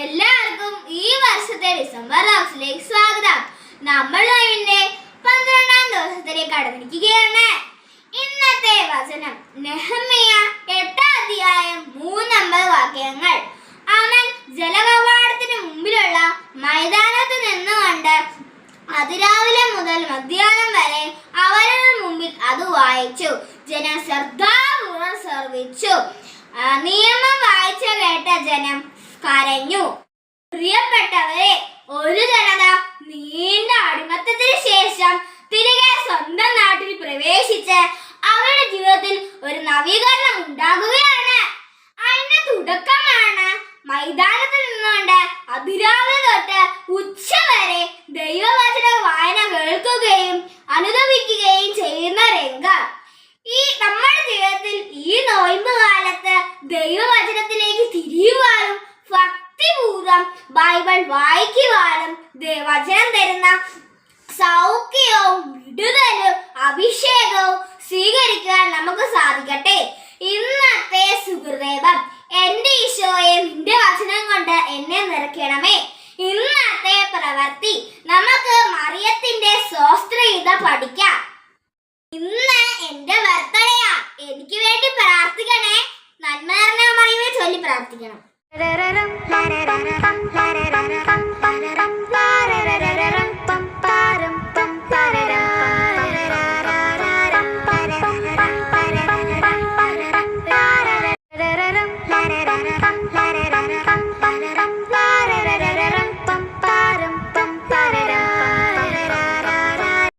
എല്ലാവർക്കും ഈ വർഷത്തെ ഡിസംബർ ക്ലാസ്സിലേക്ക് സ്വാഗതം. നമ്മൾ ഇതിന്റെ 12ാം ദിവസത്തിലേക്ക് കടന്നിരിക്കുകയാണ്. ഇന്നത്തെ വചനം നെഹമ്യ 8-ാം അധ്യായം 3 വാക്യങ്ങൾ. അവൻ ജലകവാടത്തിന് മുമ്പിലുള്ള മൈതാനത്ത് നിന്നുകൊണ്ട് അതിരാവിലെ മുതൽ മധ്യാഹ്നം വരെ അവരുടെ മുമ്പിൽ അത് വായിച്ചു. ജനം ശ്രദ്ധാപൂർവ്വം ശ്രവിച്ചു. നിയമം വായിച്ച കേട്ട ജനം കരഞ്ഞു. പ്രിയപ്പെട്ടവരെ, ഒരു ജനത നീണ്ട അടിമത്തത്തിന് ശേഷം തിരികെ സ്വന്തം നാട്ടിൽ പ്രവേശിച്ച് അവരുടെ ജീവിതത്തിൽ ഒരു നവീകരണം ഉണ്ടാകുകയാണ്. അതിന്റെ തുടക്കമാണ് മൈതാനത്ത് നിന്നുകൊണ്ട് അതിരാവിലെ തൊട്ട് ഉച്ച വരെ ദൈവവചന വായന കേൾക്കുകയും അനുഭവിക്കുകയും ചെയ്യുന്ന രംഗം. നമ്മുടെ ജീവിതത്തിൽ ഈ നോയമ്പ് കാലത്ത് ദൈവവചനത്തിലേക്ക് തിരിയുവാനും ഭക്തിപൂർവ്വം ബൈബിൾ വായിക്കുവാനും വചനം തരുന്ന സൗഖ്യവും വിടുതലും അഭിഷേകവും സ്വീകരിക്കാൻ നമുക്ക് സാധിക്കട്ടെ. ഇന്നത്തെ സുഹൃദേവം, എന്റെ ഈശോയെ നിന്റെ വചനം കൊണ്ട് എന്നെ നിറയ്ക്കണമേ. ഇന്നത്തെ പ്രവൃത്തി നമുക്ക് മറിയത്തിന്റെ സ്വസ്ത്രീത പഠിക്കാം. ഇന്ന് എന്റെ ബർത്ത്ഡേയാ. എനിക്ക് വേണ്ടി പ്രാർത്ഥിക്കണേ. നന്മ നിറഞ്ഞ മറിയമേ ചൊല്ലി പ്രാർത്ഥിക്കണം.